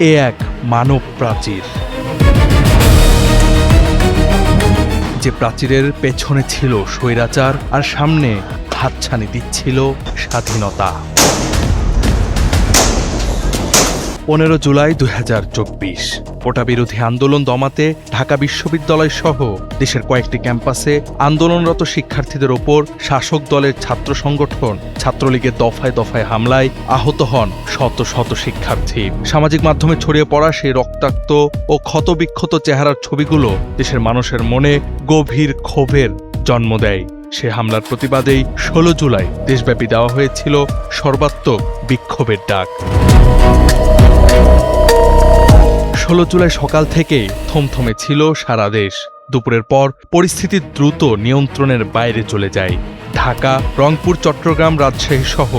এ এক মানব প্রাচীর, যে প্রাচীরের পেছনে ছিল স্বৈরাচার আর সামনে হাতছানি দিচ্ছিল স্বাধীনতা। 15 জুলাই 2024 কোটা বিরোধী আন্দোলন দমাতে ঢাকা বিশ্ববিদ্যালয় সহ দেশের কয়েকটি ক্যাম্পাসে আন্দোলনরত শিক্ষার্থীদের ওপর শাসক দলের ছাত্র সংগঠন ছাত্রলীগের দফায় দফায় হামলায় আহত হন শত শত শিক্ষার্থী। সামাজিক মাধ্যমে ছড়িয়ে পড়া সেই রক্তাক্ত ও ক্ষতবিক্ষত চেহারার ছবিগুলো দেশের মানুষের মনে গভীর ক্ষোভের জন্ম দেয়। সে হামলার প্রতিবাদেই 16 জুলাই দেশব্যাপী দেওয়া হয়েছিল সর্বাত্মক বিক্ষোভের ডাক। 16 জুলাই সকাল থেকেই থমথমে ছিল সারা দেশ। দুপুরের পর পরিস্থিতি দ্রুত নিয়ন্ত্রণের বাইরে চলে যায়। ঢাকা, রংপুর, চট্টগ্রাম, রাজশাহী সহ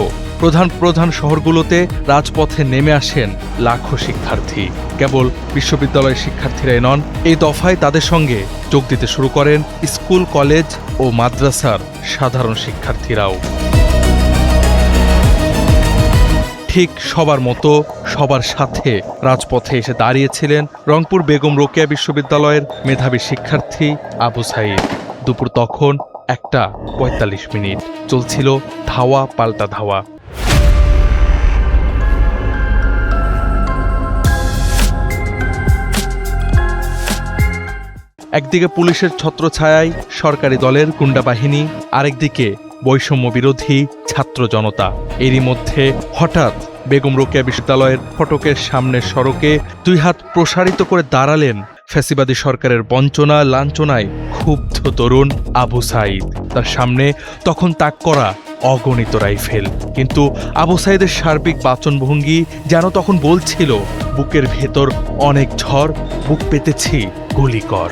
প্রধান শহরগুলোতে রাজপথে নেমে আসেন লাখো শিক্ষার্থী। কেবল বিশ্ববিদ্যালয়ের শিক্ষার্থীরাই নন, এই দফায় তাদের সঙ্গে যোগ দিতে শুরু করেন স্কুল, কলেজ ও মাদ্রাসার সাধারণ শিক্ষার্থীরাও। ঠিক সবার মতো সবার সাথে রাজপথে এসে দাঁড়িয়েছিলেন রংপুর বেগম রোকেয়া বিশ্ববিদ্যালয়ের মেধাবী শিক্ষার্থী আবু সাঈদ। দুপুর তখন 1:45 চলছিল ধাওয়া পাল্টা ধাওয়া। একদিকে পুলিশের ছত্রছায়ায় সরকারি দলের গুন্ডা বাহিনী, আরেকদিকে বৈষম্য বিরোধী ছাত্র জনতা। এরই মধ্যে হঠাৎ বেগম রোকেয়া বিশ্ববিদ্যালয়ের ফটকের সামনের সড়কে 2 হাত প্রসারিত করে দাঁড়ালেন ফ্যাসিবাদী সরকারের বঞ্চনা লাঞ্ছনায় ক্ষুব্ধ তরুণ আবু সাঈদ। তার সামনে তখন তাক করা অগণিত রাইফেল, কিন্তু আবু সাঈদের সার্বিক বাচনভঙ্গি যেন তখন বলছিল, বুকের ভেতর অনেক ঝড়, বুক পেতেছি গুলি কর।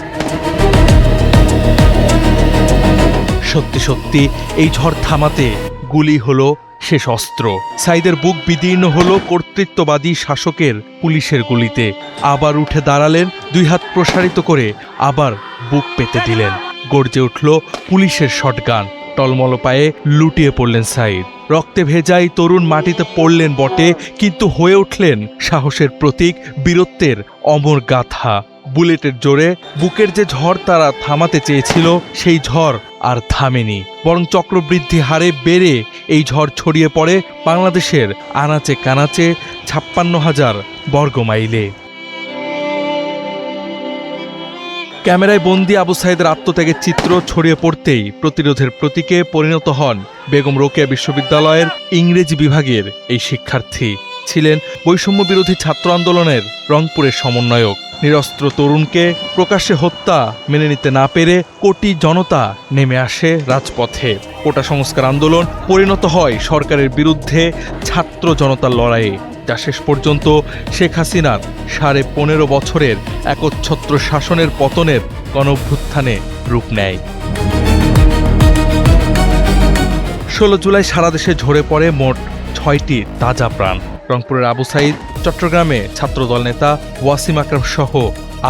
সত্যি সত্যি এই ঝড় থামাতে গুলি হলো শেষ অস্ত্র। সাঈদের বুক বিদীর্ণ হলো কর্তৃত্ববাদী শাসকের পুলিশের গুলিতে। আবার উঠে দাঁড়ালেন, 2 হাত প্রসারিত করে আবার বুক পেতে দিলেন। গর্জে উঠল পুলিশের শটগান। টলমল পায়ে লুটিয়ে পড়লেন সাঈদ। রক্তে ভেজাই তরুণ মাটিতে পড়লেন বটে, কিন্তু হয়ে উঠলেন সাহসের প্রতীক, বীরত্বের অমর গাথা। বুলেটের জোরে বুকের যে ঝড় তারা থামাতে চেয়েছিল, সেই ঝড় আর থামেনি, বরং চক্রবৃদ্ধি হারে বেড়ে এই ঝড় ছড়িয়ে পড়ে বাংলাদেশের আনাচে কানাচে 56,000 বর্গমাইলে। ক্যামেরায় বন্দি আবু সাঈদের আত্মত্যাগের চিত্র ছড়িয়ে পড়তেই প্রতিরোধের প্রতীকে পরিণত হন বেগম রোকেয়া বিশ্ববিদ্যালয়ের ইংরেজি বিভাগের এই শিক্ষার্থী। ছিলেন বৈষম্য বিরোধী ছাত্র আন্দোলনের রংপুরের সমন্বয়ক। নিরস্ত্র তরুণকে প্রকাশ্যে হত্যা মেনে নিতে না পেরে কোটি জনতা নেমে আসে রাজপথে। কোটা সংস্কার আন্দোলন পরিণত হয় সরকারের বিরুদ্ধে ছাত্র জনতার লড়াইয়ে, যা শেষ পর্যন্ত শেখ হাসিনার 15.5 বছরের একচ্ছত্র শাসনের পতনের গণঅভ্যুত্থানে রূপ নেয়। 16 জুলাই সারা দেশে ঝরে পড়ে মোট 6টি তাজা প্রাণ। রংপুরের আবু সাঈদ, চট্টগ্রামে ছাত্রদল নেতা ওয়াসিম আকরাম সহ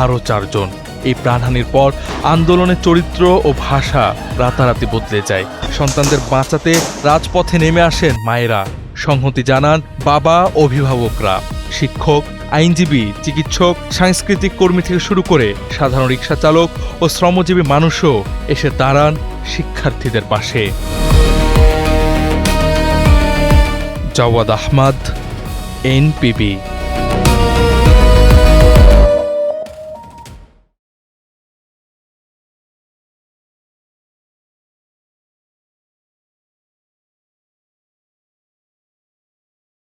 আরও 4 জন। এই প্রাণহানির পর আন্দোলনের চরিত্র ও ভাষা রাতারাতি বদলে যায়। সন্তানদের বাঁচাতে রাজপথে নেমে আসেন মায়েরা, সংহতি জানান বাবা, অভিভাবকরা, শিক্ষক, আইনজীবী, চিকিৎসক, সাংস্কৃতিক কর্মী থেকে শুরু করে সাধারণ রিকশা চালক ও শ্রমজীবী মানুষও এসে দাঁড়ান শিক্ষার্থীদের পাশে। জাওয়াদ আহমদ, NPB।